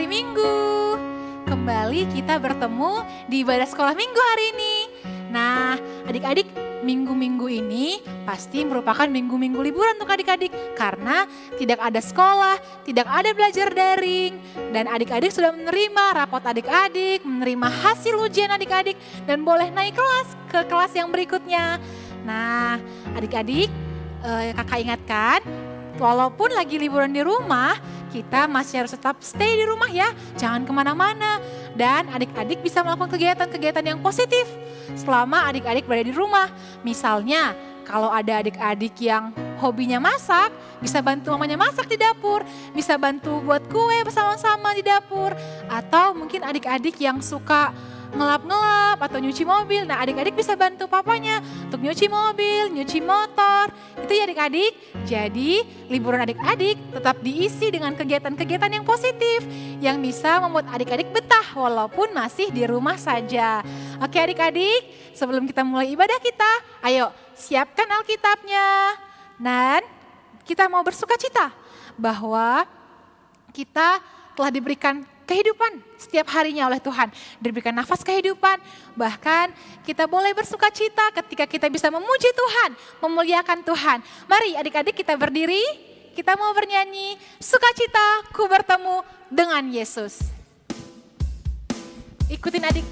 hari Minggu. Kembali kita bertemu di ibadah sekolah Minggu hari ini. Nah, adik-adik, minggu-minggu ini pasti merupakan minggu-minggu liburan untuk adik-adik. Karena tidak ada sekolah, tidak ada belajar daring. Dan adik-adik sudah menerima rapot adik-adik, menerima hasil ujian adik-adik. Dan boleh naik kelas ke kelas yang berikutnya. Nah, adik-adik, kakak ingatkan, walaupun lagi liburan di rumah, kita masih harus tetap stay di rumah ya, jangan kemana-mana. Dan adik-adik bisa melakukan kegiatan-kegiatan yang positif selama adik-adik berada di rumah. Misalnya, kalau ada adik-adik yang hobinya masak, bisa bantu mamanya masak di dapur, bisa bantu buat kue bersama-sama di dapur. Atau mungkin adik-adik yang suka ngelap-ngelap atau nyuci mobil. Nah, adik-adik bisa bantu papanya untuk nyuci mobil, nyuci motor. Itu ya adik-adik. Jadi, liburan adik-adik tetap diisi dengan kegiatan-kegiatan yang positif yang bisa membuat adik-adik betah walaupun masih di rumah saja. Oke adik-adik, sebelum kita mulai ibadah kita, ayo siapkan Alkitabnya. Dan kita mau bersuka cita bahwa kita telah diberikan kehidupan setiap harinya oleh Tuhan. Diberikan nafas kehidupan, bahkan kita boleh bersuka cita ketika kita bisa memuji Tuhan, memuliakan Tuhan. Mari adik-adik kita berdiri, kita mau bernyanyi, sukacita ku bertemu dengan Yesus. Ikutin adik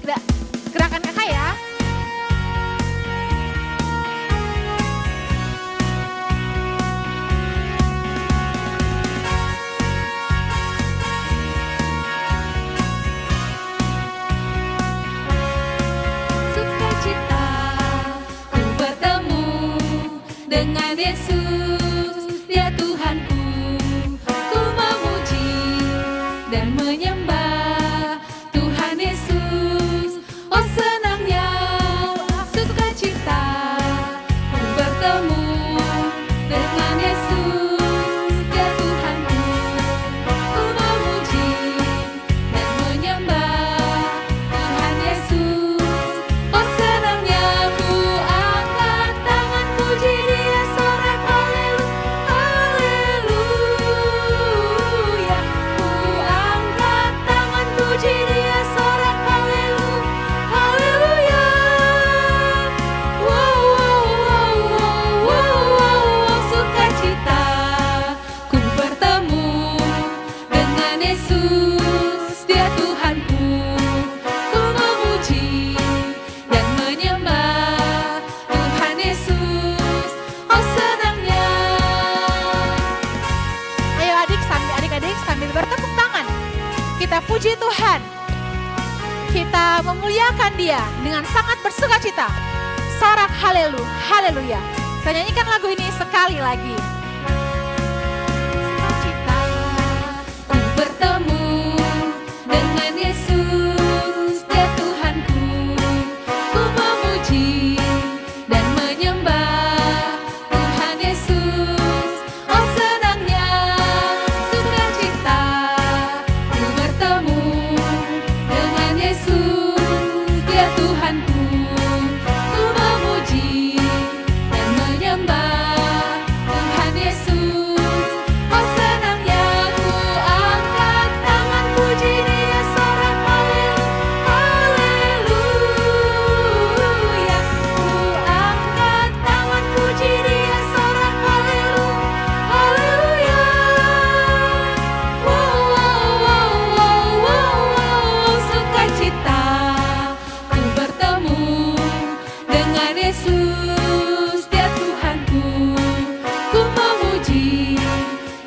gerakan kakak ya. Dengan Yesus, Dia Tuhanku, ku memuji dan menyembah Tuhan Yesus. Oh senangnya sukacita ku bertemu dengan Yesus, Dia Tuhanku, ku memuji dan menyembah Tuhan Yesus. Oh senangnya ku angkat tangan puji Dia, sorak haleluya. Ku angkat tangan puji Dia, sorak haleluya. Wow, wow, wow, wow, wow, sukacita ku bertemu dengan Yesus, Dia Tuhanku, ku memuji dan menyembah Tuhan Yesus. Oh senangnya. Ayo adik-adik sambil bertepuk tangan. Kita puji Tuhan. Kita memuliakan Dia dengan sangat bersuka cita. Sorak haleluya. Kita nyanyikan lagu ini sekali lagi. Sukacita ku bertemu dengan Yesus, Dia Tuhanku, ku memuji dan menyembah Tuhan Yesus. Oh senangnya sukacita ku bertemu dengan Yesus, Dia Tuhanku, ku memuji dan menyembah Tuhan Yesus. Oh senangnya ku angkat tangan puji Dia, sorak haleluya. Ku angkat tangan puji Dia, sorak haleluya. Wow, wow, wow, wow, wow, sukacita ku bertemu dengan Yesus, Dia Tuhanku, ku memuji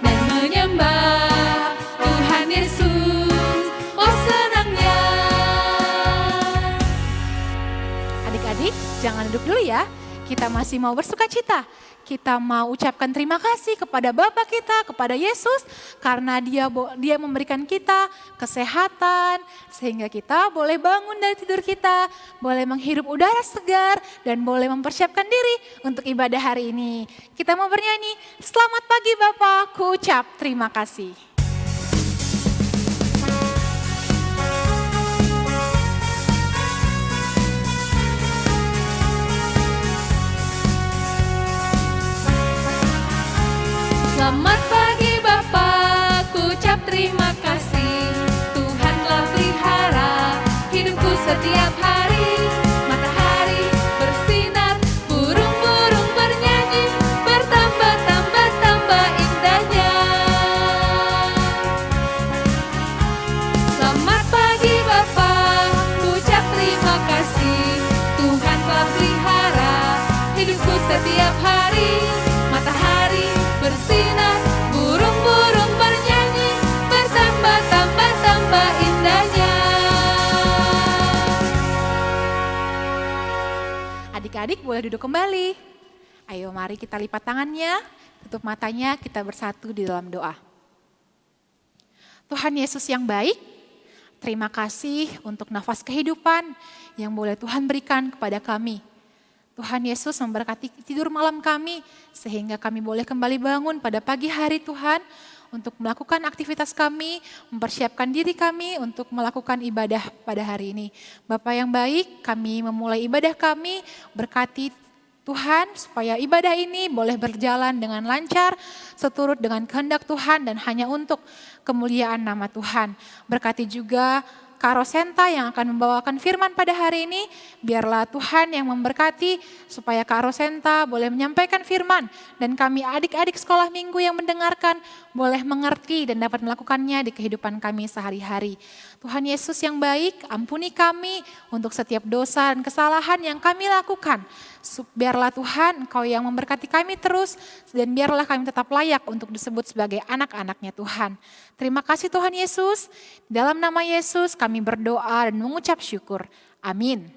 dan menyembah Tuhan Yesus. Oh senangnya. Adik-adik jangan duduk dulu ya. Kita masih mau bersuka cita. Kita mau ucapkan terima kasih kepada Bapa kita, kepada Yesus. Karena dia memberikan kita kesehatan. Sehingga kita boleh bangun dari tidur kita. Boleh menghirup udara segar. Dan boleh mempersiapkan diri untuk ibadah hari ini. Kita mau bernyanyi, selamat pagi Bapa, ku ucap terima kasih. Selamat pagi Bapak, ku ucap terima kasih setiap hari. Matahari bersinar, burung-burung bernyanyi, bertambah-tambah-tambah indahnya. Selamat pagi Bapa, ucap terima kasih. Tuhan telah pelihara hidupku setiap hari. Matahari bersinar, burung-burung bernyanyi, bertambah-tambah-tambah indahnya. Adik-adik boleh duduk kembali. Ayo mari kita lipat tangannya, tutup matanya, kita bersatu di dalam doa. Tuhan Yesus yang baik, terima kasih untuk nafas kehidupan yang boleh Tuhan berikan kepada kami. Tuhan Yesus memberkati tidur malam kami sehingga kami boleh kembali bangun pada pagi hari Tuhan untuk melakukan aktivitas kami, mempersiapkan diri kami untuk melakukan ibadah pada hari ini. Bapa yang baik, kami memulai ibadah kami, berkati Tuhan supaya ibadah ini boleh berjalan dengan lancar, seturut dengan kehendak Tuhan dan hanya untuk kemuliaan nama Tuhan. Berkati juga Kak Rosenta yang akan membawakan firman pada hari ini, biarlah Tuhan yang memberkati supaya Kak Rosenta boleh menyampaikan firman dan kami adik-adik sekolah minggu yang mendengarkan boleh mengerti dan dapat melakukannya di kehidupan kami sehari-hari. Tuhan Yesus yang baik, ampuni kami untuk setiap dosa dan kesalahan yang kami lakukan. Biarlah Tuhan Engkau yang memberkati kami terus dan biarlah kami tetap layak untuk disebut sebagai anak-anaknya Tuhan. Terima kasih Tuhan Yesus, dalam nama Yesus kami berdoa dan mengucap syukur. Amin.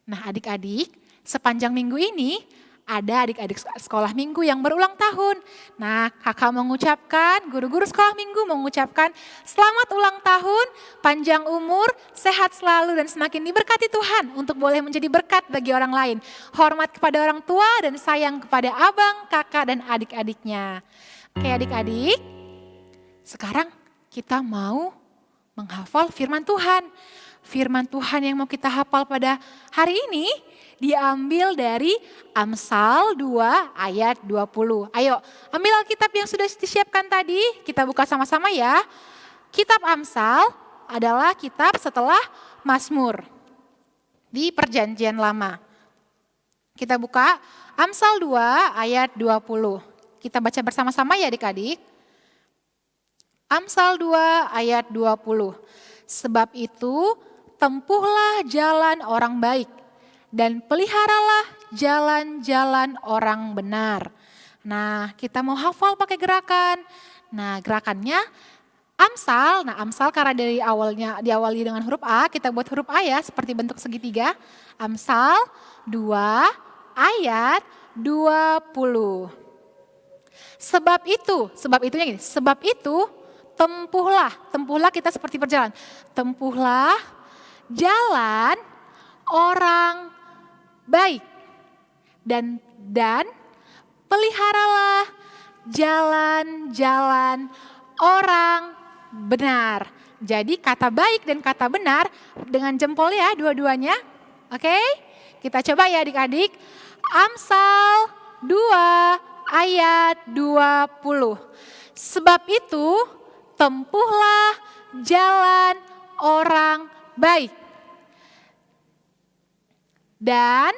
Nah adik-adik, sepanjang minggu ini ada adik-adik sekolah minggu yang berulang tahun. Nah kakak mengucapkan, guru-guru sekolah minggu mengucapkan selamat ulang tahun, panjang umur, sehat selalu dan semakin diberkati Tuhan untuk boleh menjadi berkat bagi orang lain. Hormat kepada orang tua dan sayang kepada abang, kakak dan adik-adiknya. Oke adik-adik, sekarang kita mau menghafal firman Tuhan. Firman Tuhan yang mau kita hafal pada hari ini diambil dari Amsal 2 ayat 20. Ayo ambil Alkitab yang sudah disiapkan tadi, kita buka sama-sama ya. Kitab Amsal adalah kitab setelah Mazmur di Perjanjian Lama. Kita buka Amsal 2 ayat 20. Kita baca bersama-sama ya adik-adik. Amsal 2 ayat 20. Sebab itu tempuhlah jalan orang baik dan peliharalah jalan-jalan orang benar. Nah kita mau hafal pakai gerakan. Nah gerakannya Amsal. Nah Amsal karena dari awalnya diawali dengan huruf A, kita buat huruf A ya seperti bentuk segitiga. Amsal 2 ayat 20. Sebab itunya gini, sebab itu tempuhlah kita seperti berjalan. Tempuhlah jalan orang baik dan peliharalah jalan-jalan orang benar. Jadi kata baik dan kata benar dengan jempol ya dua-duanya. Oke? Kita coba ya adik-adik. Amsal 2 ayat 20. Sebab itu tempuhlah jalan orang baik dan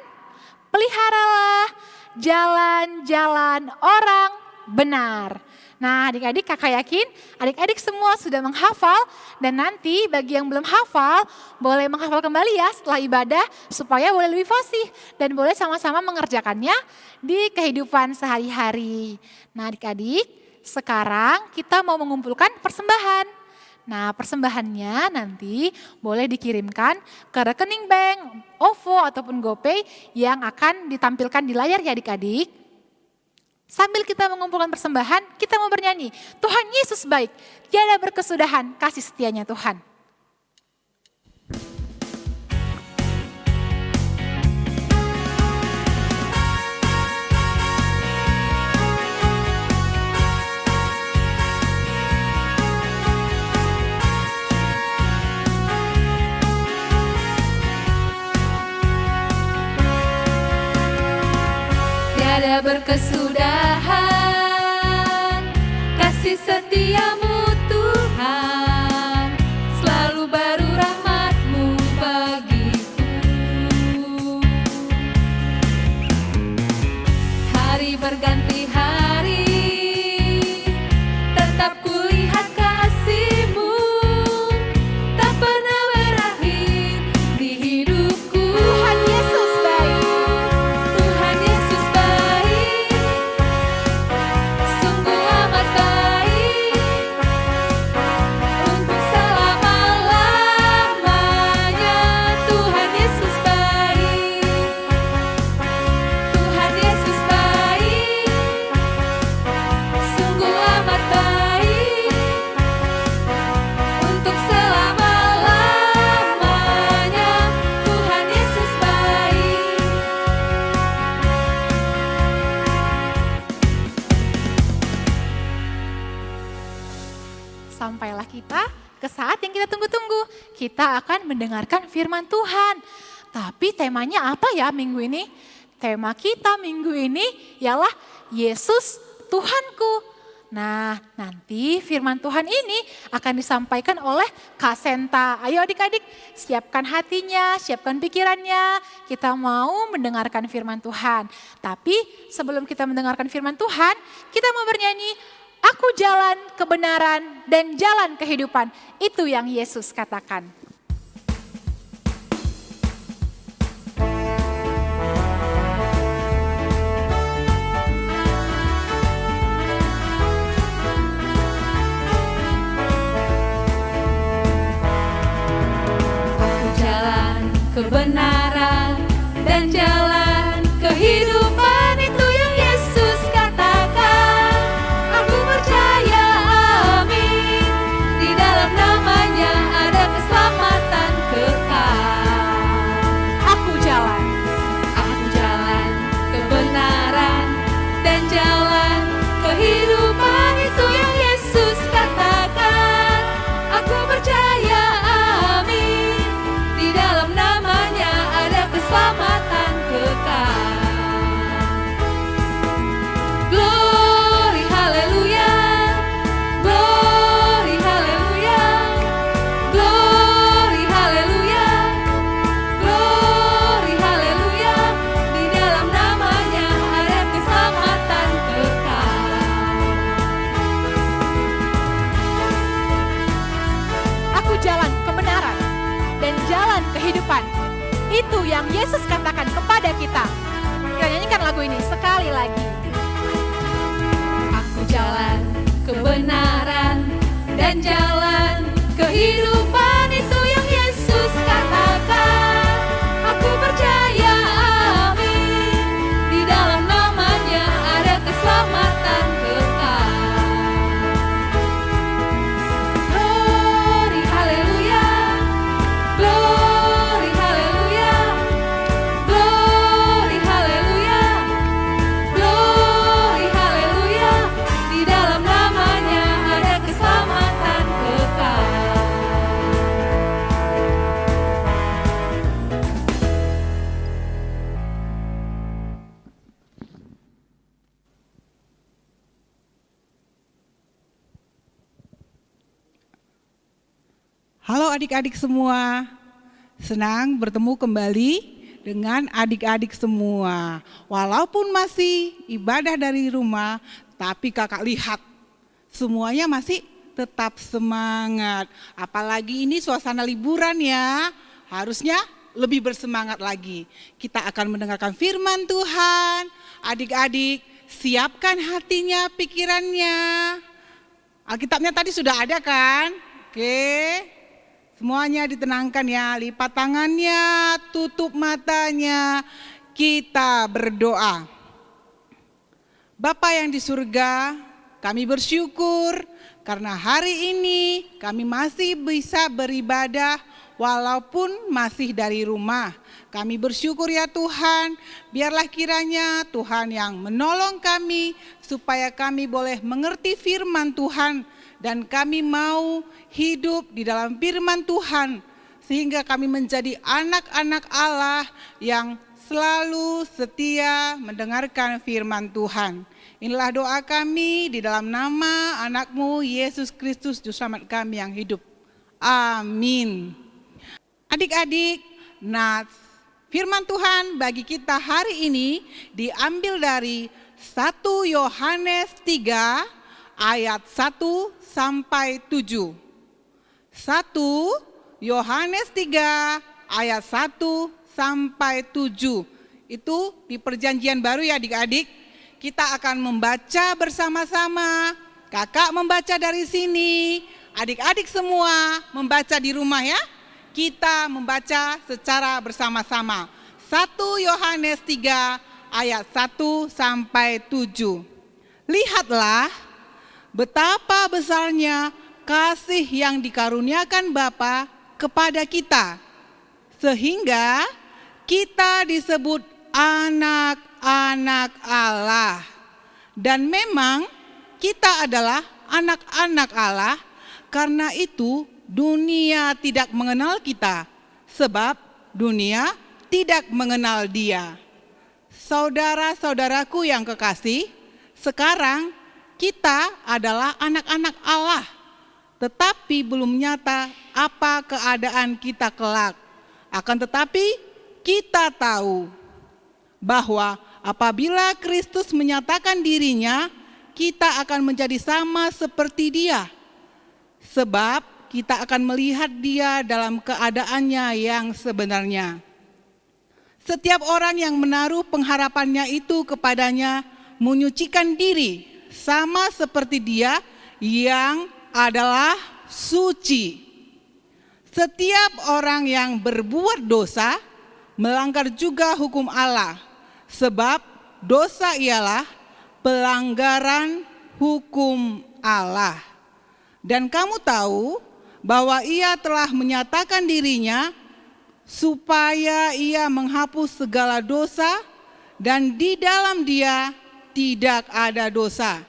peliharalah jalan-jalan orang benar. Nah adik-adik kakak yakin adik-adik semua sudah menghafal dan nanti bagi yang belum hafal boleh menghafal kembali ya setelah ibadah supaya boleh lebih fasih dan boleh sama-sama mengerjakannya di kehidupan sehari-hari. Nah adik-adik sekarang kita mau mengumpulkan persembahan. Nah persembahannya nanti boleh dikirimkan ke rekening bank, OVO ataupun GoPay yang akan ditampilkan di layar ya adik-adik. Sambil kita mengumpulkan persembahan, kita mau bernyanyi, Tuhan Yesus baik, tiada berkesudahan kasih setianya Tuhan. Tiada berkesudahan kasih setiamu Tuhan, selalu baru rahmat hari-hari tetap kulihat kasih-Mu tak pernah berakhir di hidupku. Tuhan Yesus baik. Tuhan Yesus baik, sungguh amat baik, untuk selama-lamanya. Tuhan Yesus baik, Tuhan Yesus baik, sungguh amat baik, untuk selama-lamanya. Tuhan Yesus baik. Sampailah kita ke saat yang kita tunggu-tunggu. Kita akan mendengarkan firman Tuhan. Tapi temanya apa ya minggu ini? Tema kita minggu ini ialah Yesus Tuhanku. Nah, nanti firman Tuhan ini akan disampaikan oleh Kak Senta. Ayo adik-adik, siapkan hatinya, siapkan pikirannya. Kita mau mendengarkan firman Tuhan. Tapi sebelum kita mendengarkan firman Tuhan, kita mau bernyanyi, Aku jalan kebenaran dan jalan kehidupan. Itu yang Yesus katakan. Aku jalan kebenaran dan jalan kehidupan, itu yang Yesus katakan. Aku percaya, amin, di dalam namanya ada keselamatan kekal. Aku jalan. Aku jalan kebenaran dan jalan kehidupan, itu yang Yesus katakan. Aku percaya, amin, di dalam namanya ada keselamatan kekal. Glory haleluya, glory haleluya, glory haleluya, glory haleluya, di dalam namanya ada keselamatan kekal. Aku jalan kebenaran dan jalan kehidupan. Itu yang Yesus katakan kepada kita. Kita nyanyikan lagu ini sekali lagi. Aku jalan kebenaran dan jalan kehidupan, itu yang Yesus katakan. Aku percaya, amin, di dalam namanya ada keselamatan kekal. Glory haleluya, glory haleluya, glory haleluya, glory haleluya, di dalam namanya ada keselamatan kekal. Halo adik-adik semua, senang bertemu kembali dengan adik-adik semua. Walaupun masih ibadah dari rumah, tapi kakak lihat semuanya masih tetap semangat. Apalagi ini suasana liburan ya, harusnya lebih bersemangat lagi. Kita akan mendengarkan firman Tuhan. Adik-adik, siapkan hatinya, pikirannya. Alkitabnya tadi sudah ada kan? Oke. Semuanya ditenangkan ya, lipat tangannya, tutup matanya, kita berdoa. Bapa yang di surga, kami bersyukur karena hari ini kami masih bisa beribadah walaupun masih dari rumah. Kami bersyukur ya Tuhan, biarlah kiranya Tuhan yang menolong kami supaya kami boleh mengerti firman Tuhan. Dan kami mau hidup di dalam firman Tuhan sehingga kami menjadi anak-anak Allah yang selalu setia mendengarkan firman Tuhan. Inilah doa kami di dalam nama anak-Mu Yesus Kristus Juru Selamat kami yang hidup. Amin. Adik-adik, nah firman Tuhan bagi kita hari ini diambil dari 1 Yohanes 3 ayat 1 sampai 7. 1 Yohanes 3 ayat 1 sampai 7. Itu di perjanjian baru ya adik-adik. Kita akan membaca bersama-sama. Kakak membaca dari sini, adik-adik semua membaca di rumah ya. Kita membaca secara bersama-sama. 1 Yohanes 3 ayat 1 sampai 7. Lihatlah betapa besarnya kasih yang dikaruniakan Bapa kepada kita, sehingga kita disebut anak-anak Allah. Dan memang kita adalah anak-anak Allah, karena itu dunia tidak mengenal kita, sebab dunia tidak mengenal Dia. Saudara-saudaraku yang kekasih, sekarang kita adalah anak-anak Allah, tetapi belum nyata apa keadaan kita kelak. Akan tetapi kita tahu bahwa apabila Kristus menyatakan dirinya, kita akan menjadi sama seperti Dia, sebab kita akan melihat Dia dalam keadaannya yang sebenarnya. Setiap orang yang menaruh pengharapannya itu kepadanya menyucikan diri sama seperti Dia yang adalah suci. Setiap orang yang berbuat dosa melanggar juga hukum Allah, sebab dosa ialah pelanggaran hukum Allah. Dan kamu tahu bahwa Ia telah menyatakan dirinya supaya Ia menghapus segala dosa, dan di dalam Dia tidak ada dosa.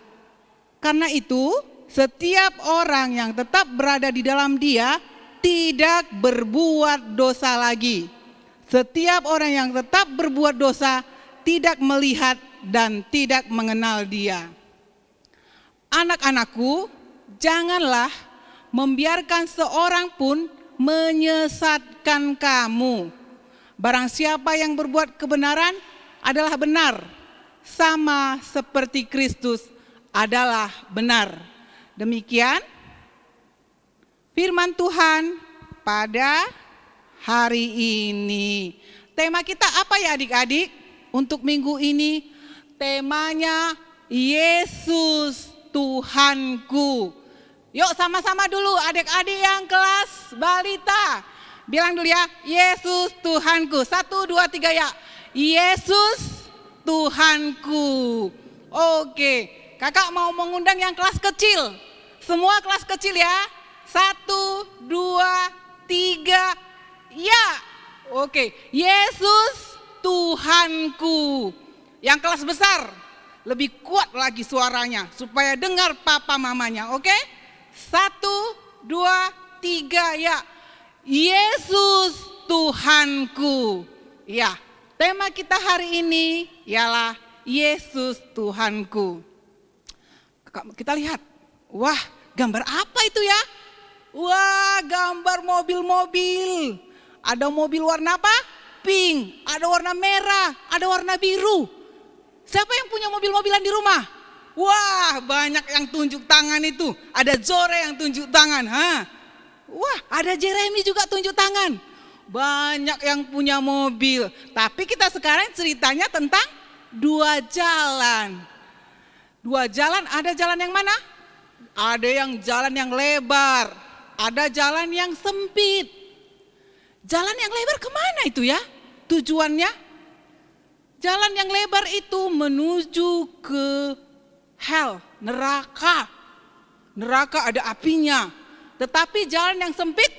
Karena itu, setiap orang yang tetap berada di dalam Dia tidak berbuat dosa lagi. Setiap orang yang tetap berbuat dosa tidak melihat dan tidak mengenal Dia. Anak-anakku, janganlah membiarkan seorang pun menyesatkan kamu. Barang siapa yang berbuat kebenaran adalah benar, sama seperti Kristus adalah benar. Demikian firman Tuhan pada hari ini. Tema kita apa ya adik-adik? Untuk minggu ini temanya Yesus Tuhanku. Yuk sama-sama dulu adik-adik yang kelas balita. Bilang dulu ya, Yesus Tuhanku. 1, 2, 3 ya. Yesus Tuhanku. Oke, kakak mau mengundang yang kelas kecil. Semua kelas kecil ya. 1, 2, 3, ya. Oke, Yesus Tuhanku. Yang kelas besar, lebih kuat lagi suaranya supaya dengar papa mamanya, oke? 1, 2, 3, ya. Yesus Tuhanku. Ya, tema kita hari ini ialah Yesus Tuhanku. Kita lihat, wah gambar apa itu ya? Wah gambar mobil-mobil. Ada mobil warna apa? Pink, ada warna merah, ada warna biru. Siapa yang punya mobil-mobilan di rumah? Wah banyak yang tunjuk tangan itu. Ada Zore yang tunjuk tangan. Wah ada Jeremy juga tunjuk tangan. Banyak yang punya mobil. Tapi kita sekarang ceritanya tentang dua jalan. Dua jalan, ada jalan yang mana? Ada yang jalan yang lebar, ada jalan yang sempit. Jalan yang lebar kemana itu ya tujuannya? Jalan yang lebar itu menuju ke hell, neraka. Neraka ada apinya. Tetapi jalan yang sempit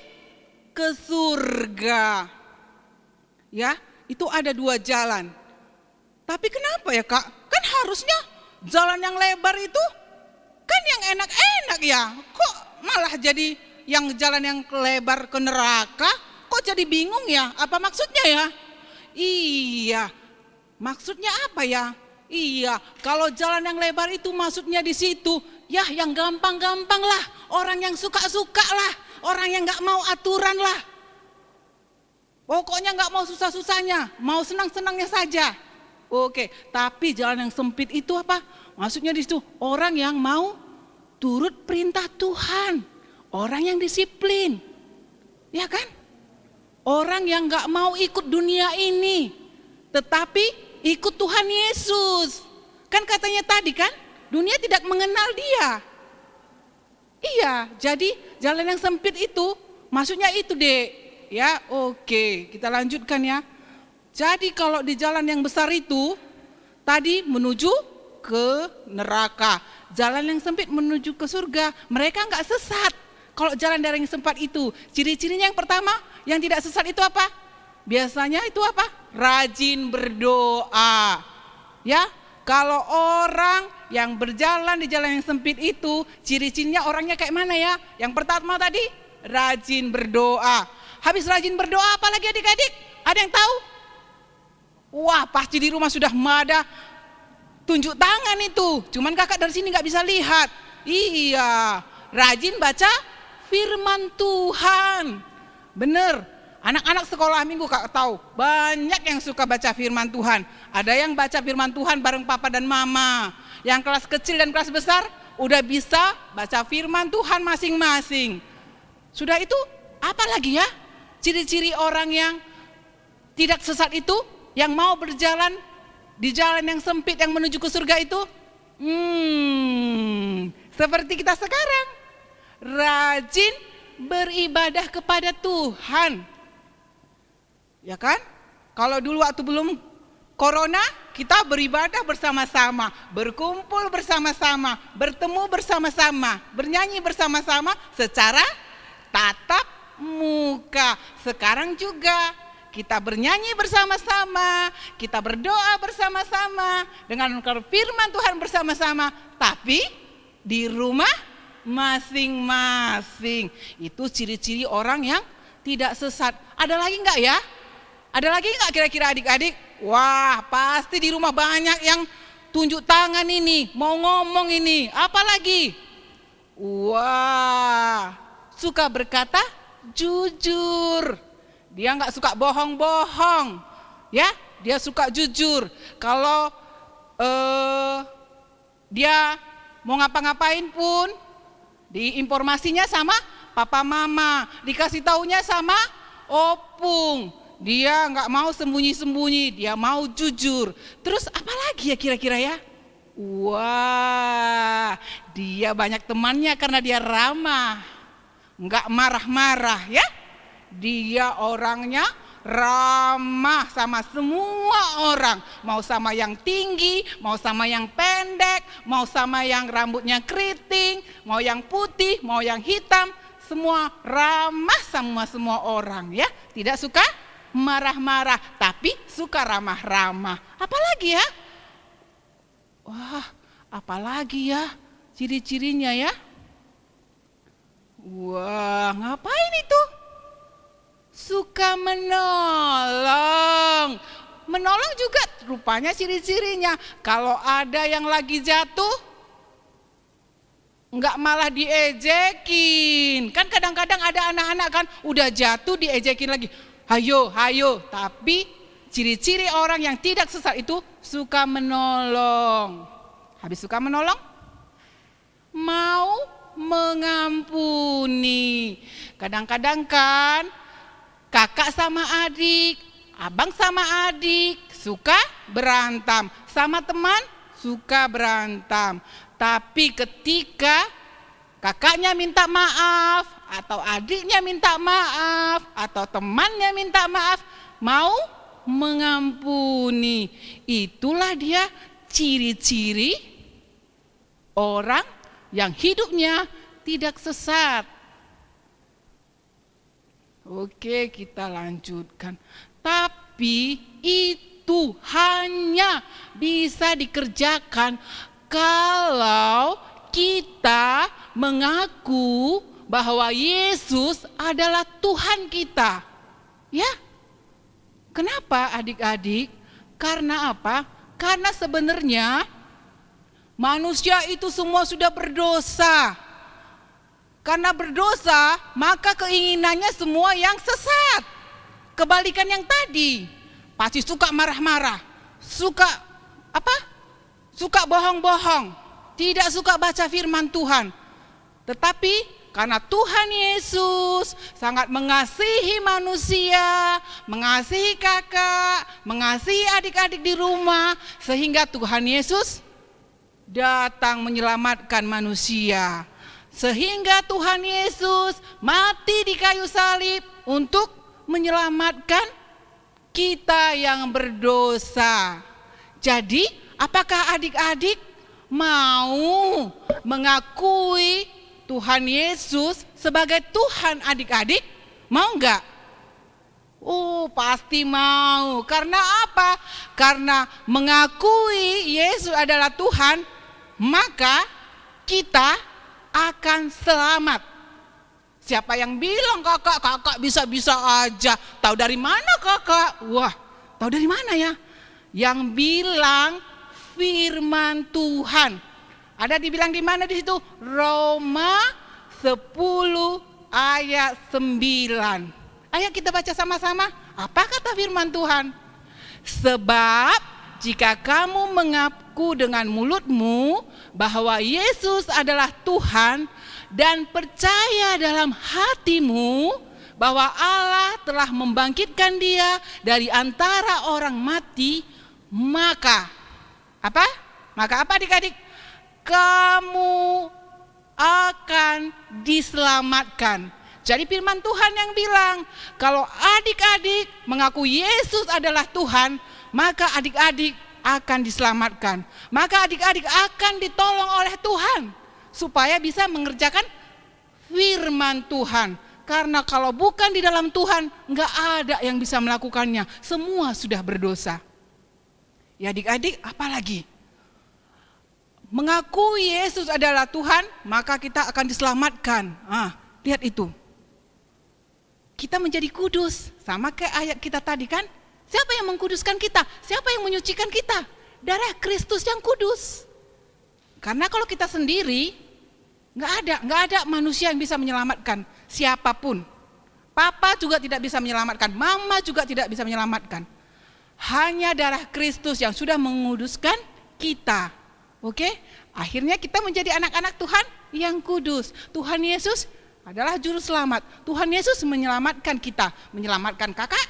ke surga. Ya, itu ada dua jalan. Tapi kenapa ya kak? Kan harusnya jalan yang lebar itu kan yang enak-enak ya. Kok malah jadi yang jalan yang lebar ke neraka? Kok jadi bingung ya? Apa maksudnya ya? Iya, maksudnya apa ya? Iya, kalau jalan yang lebar itu maksudnya di situ, ya yang gampang-gampang lah, orang yang suka-suka lah, orang yang gak mau aturan lah. Pokoknya gak mau susah-susahnya, mau senang-senangnya saja. Oke, tapi jalan yang sempit itu apa? Maksudnya di situ orang yang mau turut perintah Tuhan, orang yang disiplin, ya kan? Orang yang gak mau ikut dunia ini, tetapi ikut Tuhan Yesus. Kan katanya tadi kan, dunia tidak mengenal dia. Iya, jadi jalan yang sempit itu, maksudnya itu dek. Ya, oke, kita lanjutkan ya. Jadi kalau di jalan yang besar itu, tadi menuju ke neraka. Jalan yang sempit menuju ke surga, mereka nggak sesat. Kalau jalan dari yang sempat itu, ciri-cirinya yang pertama, yang tidak sesat itu apa? Biasanya itu apa? Rajin berdoa. Ya, kalau orang yang berjalan di jalan yang sempit itu, ciri-cirinya orangnya kayak mana ya? Yang pertama tadi, rajin berdoa. Habis rajin berdoa, apa lagi adik-adik? Ada yang tahu? Wah, pasti di rumah sudah ada tunjuk tangan itu. Cuman kakak dari sini nggak bisa lihat. Iya, rajin baca firman Tuhan. Bener, anak-anak sekolah minggu kakak tahu banyak yang suka baca firman Tuhan. Ada yang baca firman Tuhan bareng papa dan mama. Yang kelas kecil dan kelas besar udah bisa baca firman Tuhan masing-masing. Sudah itu, apa lagi ya? Ciri-ciri orang yang tidak sesat itu, yang mau berjalan di jalan yang sempit yang menuju ke surga itu, seperti kita sekarang, rajin beribadah kepada Tuhan. Ya kan? Kalau dulu waktu belum corona, kita beribadah bersama-sama, berkumpul bersama-sama, bertemu bersama-sama, bernyanyi bersama-sama secara tatap muka. Sekarang juga kita bernyanyi bersama-sama, kita berdoa bersama-sama, dengan firman Tuhan bersama-sama, tapi di rumah masing-masing. Itu ciri-ciri orang yang tidak sesat. Ada lagi enggak ya? Ada lagi enggak kira-kira adik-adik? Wah, pasti di rumah banyak yang tunjuk tangan ini, mau ngomong ini. Apa lagi? Wah, suka berkata jujur. Dia nggak suka bohong-bohong, ya. Dia suka jujur. Kalau dia mau ngapa-ngapain pun, diinformasinya sama papa mama, dikasih taunya sama opung. Dia nggak mau sembunyi-sembunyi, dia mau jujur. Terus apa lagi ya kira-kira ya? Wah, dia banyak temannya karena dia ramah, nggak marah-marah, ya. Dia orangnya ramah sama semua orang. Mau sama yang tinggi, mau sama yang pendek, mau sama yang rambutnya keriting, mau yang putih, mau yang hitam. Semua ramah sama semua orang, ya. Tidak suka marah-marah, tapi suka ramah-ramah. Apalagi ya? Wah, apalagi ya ciri-cirinya ya? Wah, ngapain itu? Suka menolong. Menolong juga rupanya ciri-cirinya. Kalau ada yang lagi jatuh, enggak malah diejekin. Kan kadang-kadang ada anak-anak kan udah jatuh diejekin lagi. Hayo, hayo. Tapi ciri-ciri orang yang tidak sesat itu suka menolong. Habis suka menolong, mau mengampuni. Kadang-kadang kan kakak sama adik, abang sama adik suka berantem, sama teman suka berantem. Tapi ketika kakaknya minta maaf, atau adiknya minta maaf, atau temannya minta maaf, mau mengampuni. Itulah dia ciri-ciri orang yang hidupnya tidak sesat. Oke, kita lanjutkan. Tapi itu hanya bisa dikerjakan kalau kita mengaku bahwa Yesus adalah Tuhan kita. Ya. Kenapa adik-adik? Karena apa? Karena sebenarnya manusia itu semua sudah berdosa. Karena berdosa, maka keinginannya semua yang sesat. Kebalikan yang tadi, pasti suka marah-marah, suka apa? Suka bohong-bohong, tidak suka baca firman Tuhan. Tetapi karena Tuhan Yesus sangat mengasihi manusia, mengasihi kakak, mengasihi adik-adik di rumah, sehingga Tuhan Yesus datang menyelamatkan manusia. Sehingga Tuhan Yesus mati di kayu salib untuk menyelamatkan kita yang berdosa. Jadi, apakah adik-adik mau mengakui Tuhan Yesus sebagai Tuhan adik-adik? Mau enggak? Oh, pasti mau. Karena apa? Karena mengakui Yesus adalah Tuhan, maka kita akan selamat. Siapa yang bilang kakak bisa-bisa aja? Tahu dari mana kakak? Wah, tahu dari mana ya? Yang bilang firman Tuhan. Ada dibilang di mana di situ? Roma 10 ayat 9. Ayo kita baca sama-sama. Apa kata firman Tuhan? Sebab jika kamu mengaku dengan mulutmu bahwa Yesus adalah Tuhan dan percaya dalam hatimu bahwa Allah telah membangkitkan dia dari antara orang mati, maka apa? Maka apa adik-adik? Kamu akan diselamatkan. Jadi firman Tuhan yang bilang, kalau adik-adik mengaku Yesus adalah Tuhan, maka adik-adik akan diselamatkan. Maka adik-adik akan ditolong oleh Tuhan supaya bisa mengerjakan firman Tuhan. Karena kalau bukan di dalam Tuhan, enggak ada yang bisa melakukannya. Semua sudah berdosa. Ya adik-adik, apalagi? Mengakui Yesus adalah Tuhan, maka kita akan diselamatkan. Lihat itu. Kita menjadi kudus, sama kayak ayat kita tadi kan. Siapa yang mengkuduskan kita? Siapa yang menyucikan kita? Darah Kristus yang kudus. Karena kalau kita sendiri, nggak ada manusia yang bisa menyelamatkan siapapun. Papa juga tidak bisa menyelamatkan, mama juga tidak bisa menyelamatkan. Hanya darah Kristus yang sudah menguduskan kita. Oke? Akhirnya kita menjadi anak-anak Tuhan yang kudus. Tuhan Yesus adalah juru selamat. Tuhan Yesus menyelamatkan kita, menyelamatkan kakak,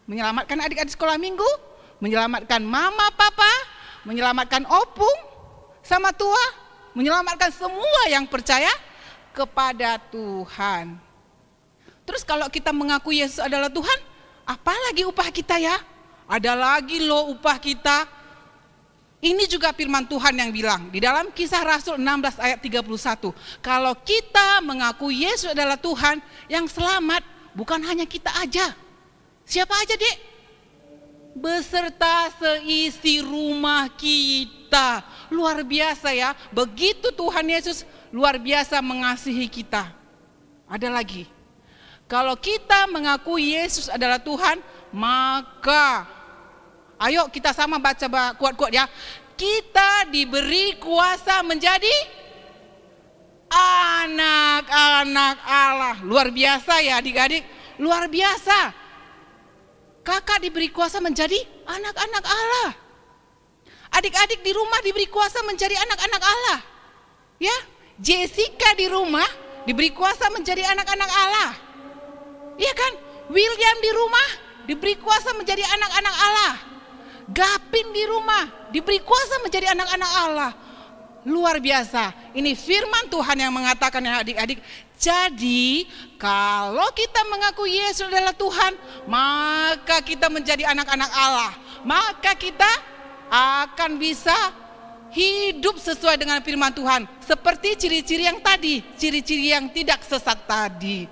menyelamatkan adik-adik sekolah minggu, menyelamatkan mama, papa, menyelamatkan opung sama tua, menyelamatkan semua yang percaya kepada Tuhan. Terus kalau kita mengaku Yesus adalah Tuhan, apalagi upah kita ya? Ada lagi loh upah kita. Ini juga firman Tuhan yang bilang di dalam Kisah Rasul 16 ayat 31. Kalau kita mengaku Yesus adalah Tuhan, yang selamat bukan hanya kita aja. Siapa aja, Dek? Beserta seisi rumah kita. Luar biasa ya. Begitu Tuhan Yesus luar biasa mengasihi kita. Ada lagi. Kalau kita mengaku Yesus adalah Tuhan, maka ayo kita sama baca kuat-kuat ya. Kita diberi kuasa menjadi anak-anak Allah. Luar biasa ya adik-adik. Luar biasa. Kakak diberi kuasa menjadi anak-anak Allah. Adik-adik di rumah diberi kuasa menjadi anak-anak Allah. Ya, Jessica di rumah diberi kuasa menjadi anak-anak Allah. Iya kan? William di rumah diberi kuasa menjadi anak-anak Allah. Gapin di rumah diberi kuasa menjadi anak-anak Allah. Luar biasa. Ini firman Tuhan yang mengatakan ya adik-adik. Jadi kalau kita mengaku Yesus adalah Tuhan, maka kita menjadi anak-anak Allah. Maka kita akan bisa hidup sesuai dengan firman Tuhan. Seperti ciri-ciri yang tadi, ciri-ciri yang tidak sesat tadi.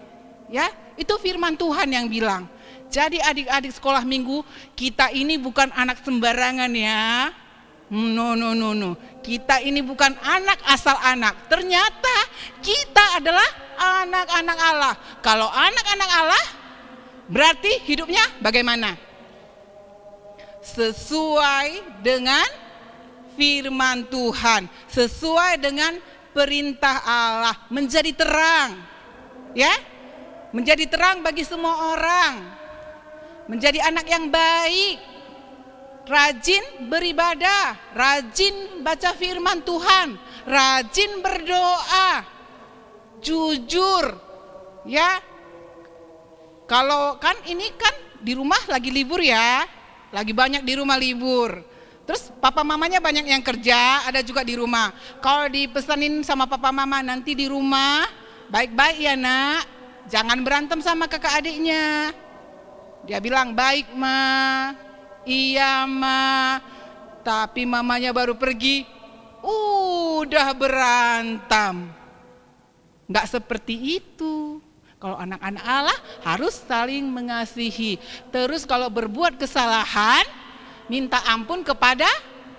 Ya, itu firman Tuhan yang bilang. Jadi adik-adik sekolah minggu, kita ini bukan anak sembarangan ya. No. Kita ini bukan anak asal anak. Ternyata kita adalah anak-anak Allah. Kalau anak-anak Allah, berarti hidupnya bagaimana? Sesuai dengan firman Tuhan. Sesuai dengan perintah Allah. Menjadi terang. Ya, menjadi terang bagi semua orang. Menjadi anak yang baik. rajin beribadah, rajin baca firman Tuhan, rajin berdoa, jujur, ya. Kalau kan ini kan di rumah lagi libur ya, lagi banyak di rumah libur. Terus papa mamanya banyak yang kerja, ada juga di rumah. Kalau dipesanin sama papa mama nanti di rumah, baik-baik ya nak, jangan berantem sama kakak adiknya. Dia bilang baik ma, iya ma, tapi mamanya baru pergi, udah berantem. Nggak seperti itu. Kalau anak-anak Allah harus saling mengasihi. Terus kalau berbuat kesalahan, minta ampun kepada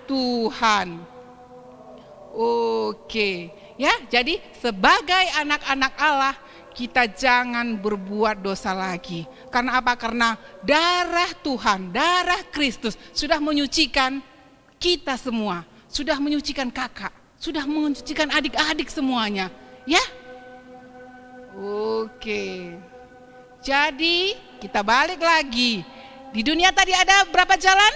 Tuhan. Oke, ya. Jadi sebagai anak-anak Allah, kita jangan berbuat dosa lagi. Karena apa? Karena darah Tuhan, darah Kristus sudah menyucikan kita semua, sudah menyucikan kakak, sudah menyucikan adik-adik semuanya, ya. Oke. Jadi kita balik lagi. Di dunia tadi ada berapa jalan?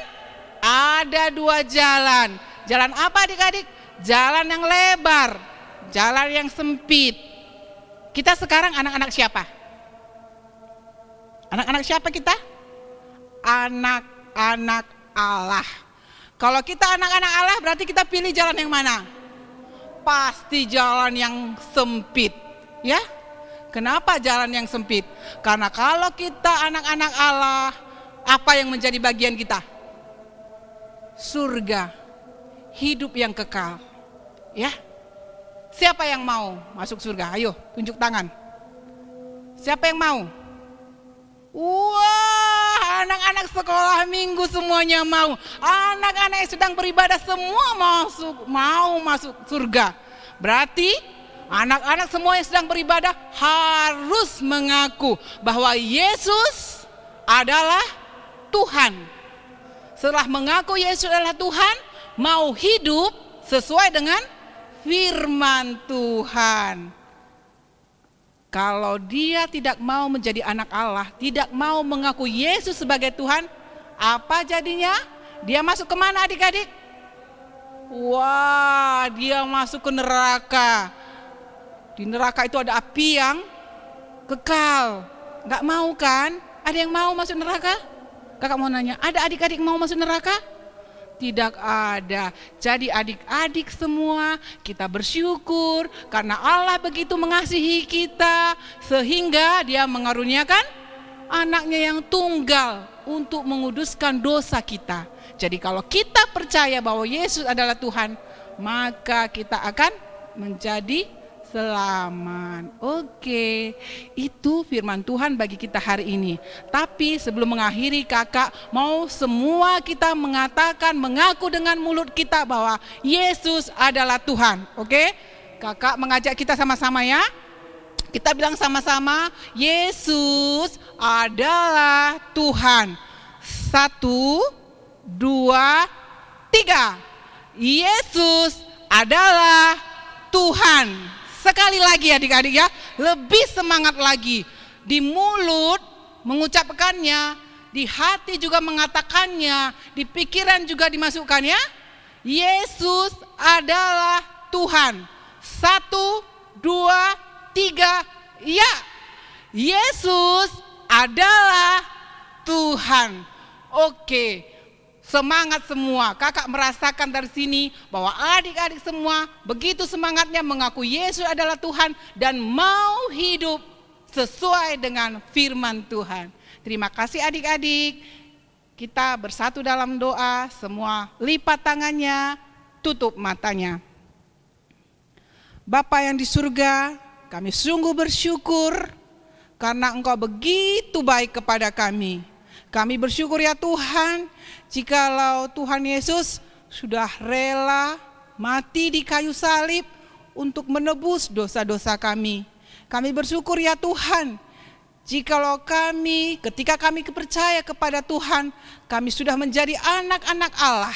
Ada 2 jalan. Jalan apa adik-adik? Jalan yang lebar, jalan yang sempit. Kita sekarang anak-anak siapa? Anak-anak siapa kita? Anak-anak Allah. Kalau kita anak-anak Allah berarti kita pilih jalan yang mana? Pasti jalan yang sempit, ya. Kenapa jalan yang sempit? Karena kalau kita anak-anak Allah, apa yang menjadi bagian kita? Surga, hidup yang kekal, ya. Siapa yang mau masuk surga? Ayo tunjuk tangan. Siapa yang mau? Wah, anak-anak sekolah minggu semuanya mau. Anak-anak yang sedang beribadah semua mau masuk surga. Berarti anak-anak semua yang sedang beribadah harus mengaku bahwa Yesus adalah Tuhan. Setelah mengaku Yesus adalah Tuhan, mau hidup sesuai dengan firman Tuhan. Kalau dia tidak mau menjadi anak Allah, tidak mau mengaku Yesus sebagai Tuhan, apa jadinya? Dia masuk kemana adik-adik? Wah, dia masuk ke neraka. Di neraka itu ada api yang kekal. Gak mau kan? Ada yang mau masuk neraka? Kakak mau nanya, ada adik-adik mau masuk neraka? Tidak ada. Jadi adik-adik semua kita bersyukur karena Allah begitu mengasihi kita sehingga dia mengaruniakan anaknya yang tunggal untuk menguduskan dosa kita. Jadi kalau kita percaya bahwa Yesus adalah Tuhan, maka kita akan menjadi selamat. Oke, itu firman Tuhan bagi kita hari ini. Tapi sebelum mengakhiri, kakak mau semua kita mengatakan, mengaku dengan mulut kita bahwa Yesus adalah Tuhan. Oke, kakak mengajak kita sama-sama ya. Kita bilang sama-sama, Yesus adalah Tuhan. 1, 2, 3. Yesus adalah Tuhan. Sekali lagi adik-adik ya, lebih semangat lagi. Di mulut mengucapkannya, di hati juga mengatakannya, di pikiran juga dimasukkannya. Yesus adalah Tuhan. 1, 2, 3, ya. Yesus adalah Tuhan. Oke. Semangat semua, kakak merasakan dari sini bahwa adik-adik semua begitu semangatnya mengaku Yesus adalah Tuhan dan mau hidup sesuai dengan firman Tuhan. Terima kasih adik-adik, kita bersatu dalam doa, semua lipat tangannya, tutup matanya. Bapa yang di surga, kami sungguh bersyukur karena Engkau begitu baik kepada kami. Kami bersyukur ya Tuhan, jikalau Tuhan Yesus sudah rela mati di kayu salib untuk menebus dosa-dosa kami. Kami bersyukur ya Tuhan, jikalau kami ketika kami percaya kepada Tuhan, kami sudah menjadi anak-anak Allah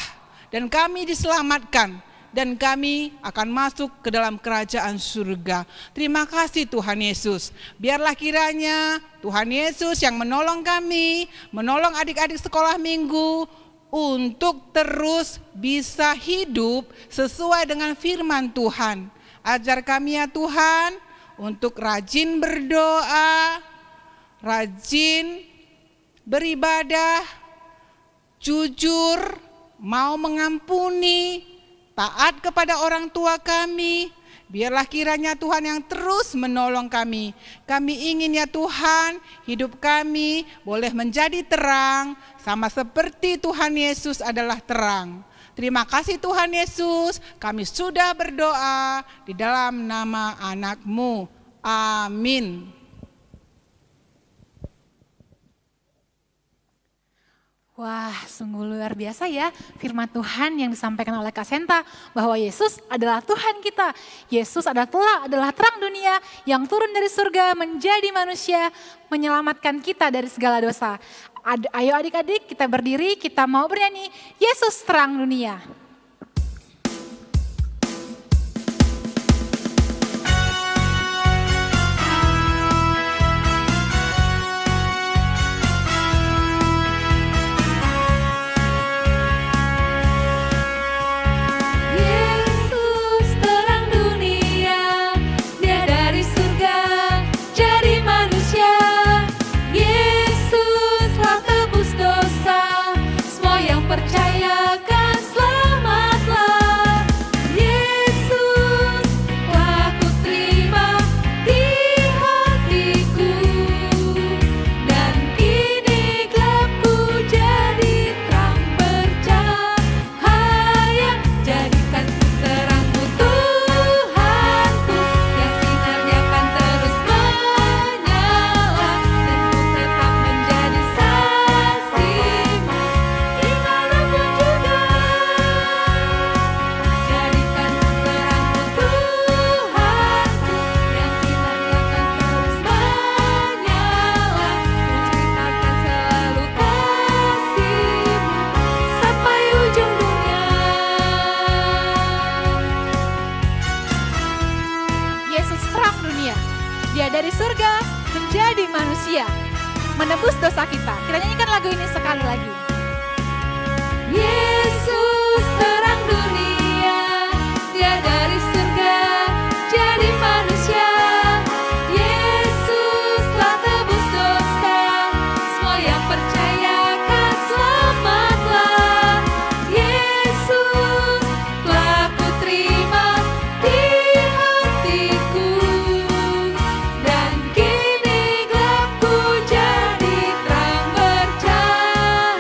dan kami diselamatkan. Dan kami akan masuk ke dalam kerajaan surga. Terima kasih Tuhan Yesus. Biarlah kiranya Tuhan Yesus yang menolong kami, menolong adik-adik sekolah minggu untuk terus bisa hidup sesuai dengan firman Tuhan. Ajar kami ya Tuhan untuk rajin berdoa, rajin beribadah, jujur, mau mengampuni, taat kepada orang tua kami. Biarlah kiranya Tuhan yang terus menolong kami. Kami ingin ya Tuhan, hidup kami boleh menjadi terang, sama seperti Tuhan Yesus adalah terang. Terima kasih Tuhan Yesus, kami sudah berdoa di dalam nama anak-Mu. Amin. Wah, sungguh luar biasa ya firman Tuhan yang disampaikan oleh Kak Senta, bahwa Yesus adalah Tuhan kita. Yesus adalah terang dunia yang turun dari surga menjadi manusia, menyelamatkan kita dari segala dosa. Ayo adik-adik, kita berdiri, kita mau bernyanyi Yesus terang dunia. Yesus terang dunia, Dia dari surga jadi manusia. Yesus telah tebus dosa, semua yang percaya kan selamatlah. Yesus telah kuterima di hatiku, dan kini gelapku jadi terang bercahaya. Jadikan ku terangmu Tuhanku, yang sinarnya kan terus menyala, dan ku tetap menjadi saksimu dimanapun juga. Jadikan ku terangmu Tuhanku, yang sinarnya kan terus menyala, ku ceritakan selalu kasih-Mu sampai ujung dunia. Yesus terang dunia. Dia dari surga menjadi manusia, menebus dosa kita. Kita nyanyikan lagu ini sekali lagi. Yesus terang dunia, Dia dari surga jadi manusia. Yesus telah tebus dosa, semua yang percaya kan selamatlah. Yesus telah kuterima di hatiku, dan kini gelapku jadi terang bercahaya.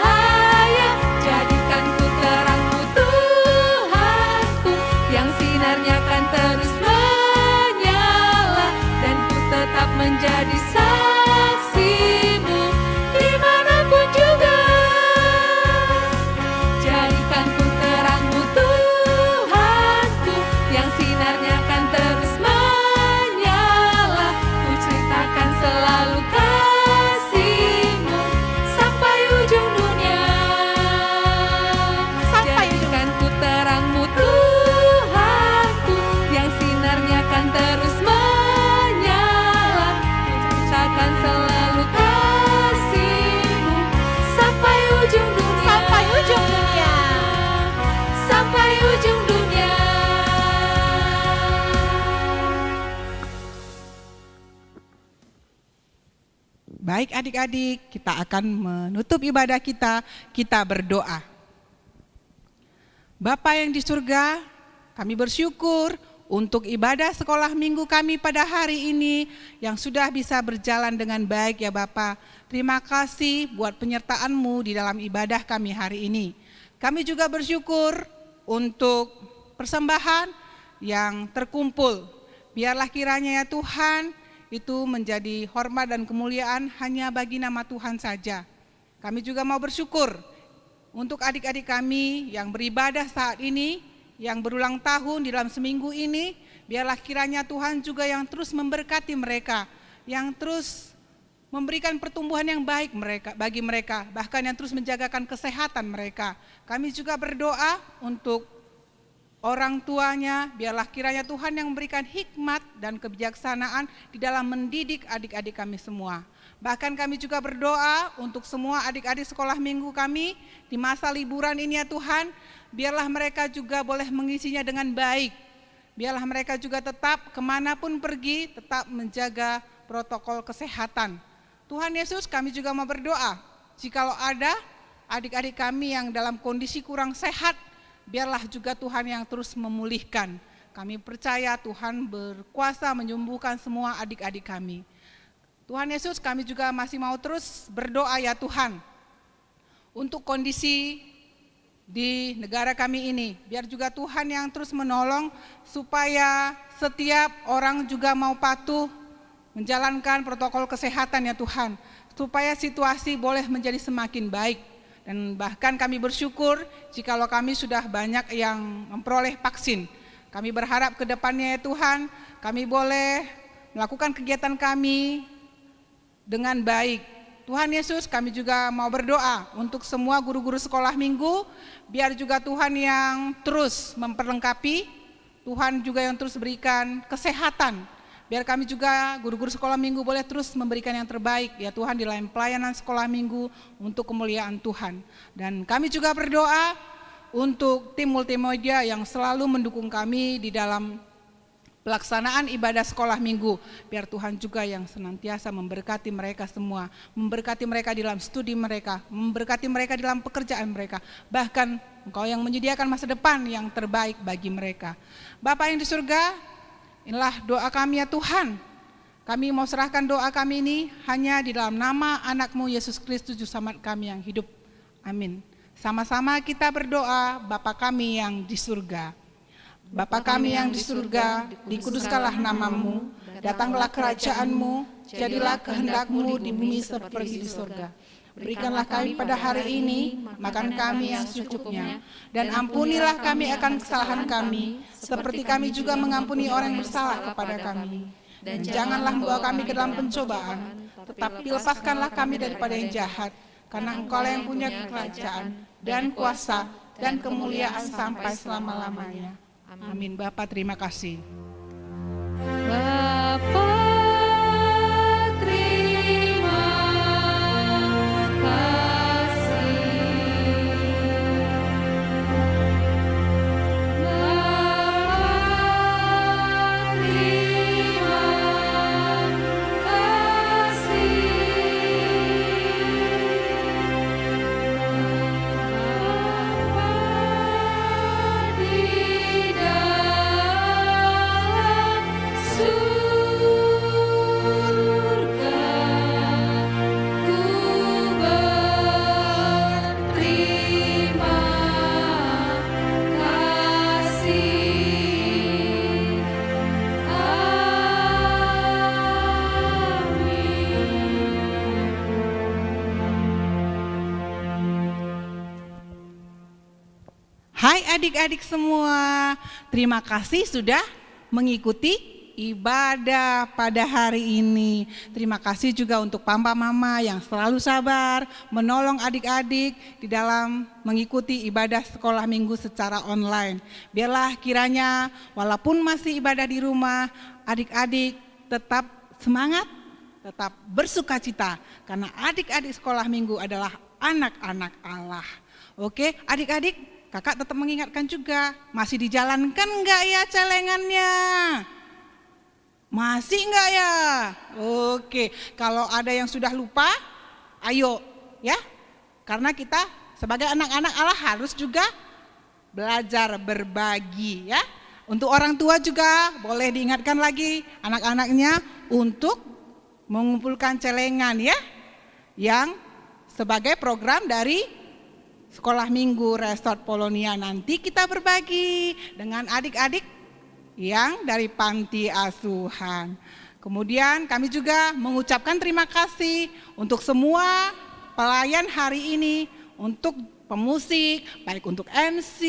Jadikan ku terangmu Tuhanku, yang sinarnya kan terus menyala, dan ku tetap menjadi saksimu dimanapun juga. Jadikan ku terangmu Tuhanku, yang sinarnya kan terus menyala, ku ceritakan selalu kasih-Mu sampai ujung dunia. Sampai ujung. Jadikan ku terangmu Tuhanku, yang sinarnya kan terus menyala, ku ceritakan selalu kasih-Mu sampai ujung dunia. Sampai ujung dunia. Sampai ujung dunia. Baik adik-adik, kita akan menutup ibadah kita berdoa. Bapa yang di surga, kami bersyukur untuk ibadah sekolah minggu kami pada hari ini yang sudah bisa berjalan dengan baik ya Bapa. Terima kasih buat penyertaan-Mu di dalam ibadah kami hari ini. Kami juga bersyukur untuk persembahan yang terkumpul. Biarlah kiranya ya Tuhan, itu menjadi hormat dan kemuliaan hanya bagi nama Tuhan saja. Kami juga mau bersyukur untuk adik-adik kami yang beribadah saat ini, yang berulang tahun di dalam seminggu ini. Biarlah kiranya Tuhan juga yang terus memberkati mereka, yang terus memberikan pertumbuhan yang baik bagi mereka, bahkan yang terus menjagakan kesehatan mereka. Kami juga berdoa untuk orang tuanya, biarlah kiranya Tuhan yang memberikan hikmat dan kebijaksanaan di dalam mendidik adik-adik kami semua. Bahkan kami juga berdoa untuk semua adik-adik sekolah minggu kami di masa liburan ini ya Tuhan, biarlah mereka juga boleh mengisinya dengan baik. Biarlah mereka juga tetap kemanapun pergi, tetap menjaga protokol kesehatan. Tuhan Yesus, kami juga mau berdoa, jikalau ada adik-adik kami yang dalam kondisi kurang sehat, biarlah juga Tuhan yang terus memulihkan. Kami percaya Tuhan berkuasa menyembuhkan semua adik-adik kami. Tuhan Yesus, kami juga masih mau terus berdoa ya Tuhan, untuk kondisi di negara kami ini, biar juga Tuhan yang terus menolong supaya setiap orang juga mau patuh menjalankan protokol kesehatan ya Tuhan, supaya situasi boleh menjadi semakin baik. Dan bahkan kami bersyukur jikalau kami sudah banyak yang memperoleh vaksin. Kami berharap ke depannya ya Tuhan, kami boleh melakukan kegiatan kami dengan baik. Tuhan Yesus, kami juga mau berdoa untuk semua guru-guru sekolah minggu, biar juga Tuhan yang terus memperlengkapi, Tuhan juga yang terus berikan kesehatan, biar kami juga guru-guru sekolah minggu boleh terus memberikan yang terbaik ya Tuhan di dalam pelayanan sekolah minggu untuk kemuliaan Tuhan. Dan kami juga berdoa untuk tim multimedia yang selalu mendukung kami di dalam pelaksanaan ibadah sekolah minggu, biar Tuhan juga yang senantiasa memberkati mereka semua, memberkati mereka di dalam studi mereka, memberkati mereka di dalam pekerjaan mereka, bahkan Engkau yang menyediakan masa depan yang terbaik bagi mereka. Bapa yang di surga, inilah doa kami ya Tuhan. Kami mau serahkan doa kami ini hanya di dalam nama anak-Mu Yesus Kristus Juru Selamat kami yang hidup. Amin. Sama-sama kita berdoa, Bapa kami yang di surga. Bapa kami yang di surga, dikuduskanlah nama-Mu, datanglah kerajaan-Mu, jadilah kehendak-Mu di bumi seperti di surga. Berikanlah kami pada hari ini makan kami yang secukupnya, dan ampunilah kami akan kesalahan kami, seperti kami juga mengampuni orang yang bersalah kepada kami. Dan janganlah membawa kami ke dalam pencobaan, tetapi lepaskanlah kami daripada yang jahat, karena Engkau yang punya kerajaan, dan kuasa, dan kemuliaan sampai selama-lamanya. Amin. Bapa, terima kasih. Bapa, terima kasih. Bapa, terima kasih. Bapa di dalam surga, ku berterima kasih. Hai adik-adik semua, terima kasih sudah mengikuti ibadah pada hari ini. Terima kasih juga untuk papa mama yang selalu sabar menolong adik-adik di dalam mengikuti ibadah sekolah minggu secara online. Biarlah kiranya walaupun masih ibadah di rumah, adik-adik tetap semangat, tetap bersukacita, karena adik-adik sekolah minggu adalah anak-anak Allah. Oke, adik-adik, kakak tetap mengingatkan juga, masih dijalankan enggak ya celengannya? Masih enggak ya? Oke, kalau ada yang sudah lupa, ayo ya. Karena kita sebagai anak-anak Allah harus juga belajar berbagi ya. Untuk orang tua juga boleh diingatkan lagi anak-anaknya untuk mengumpulkan celengan ya. Yang sebagai program dari Sekolah Minggu Resort Polonia. Nanti kita berbagi dengan adik-adik yang dari panti asuhan. Kemudian kami juga mengucapkan terima kasih untuk semua pelayan hari ini, untuk pemusik, baik untuk MC,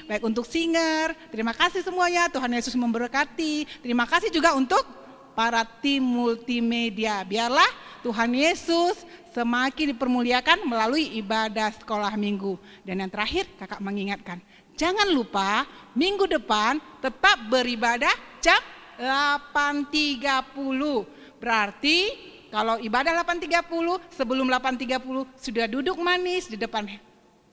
baik untuk singer. Terima kasih semuanya, Tuhan Yesus memberkati. Terima kasih juga untuk para tim multimedia. Biarlah Tuhan Yesus semakin dipermuliakan melalui ibadah sekolah minggu. Dan yang terakhir kakak mengingatkan, jangan lupa minggu depan tetap beribadah jam 8.30. Berarti Kalau ibadah 8.30, sebelum 8.30 sudah duduk manis di depan,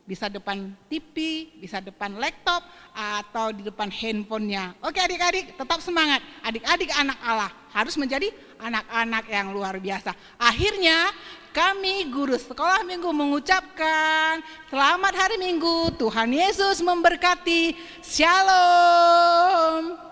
bisa depan TV, bisa depan laptop, atau di depan handphonenya. Oke adik-adik, tetap semangat. Adik-adik anak Allah harus menjadi anak-anak yang luar biasa. Akhirnya kami guru sekolah minggu mengucapkan selamat hari Minggu, Tuhan Yesus memberkati. Shalom.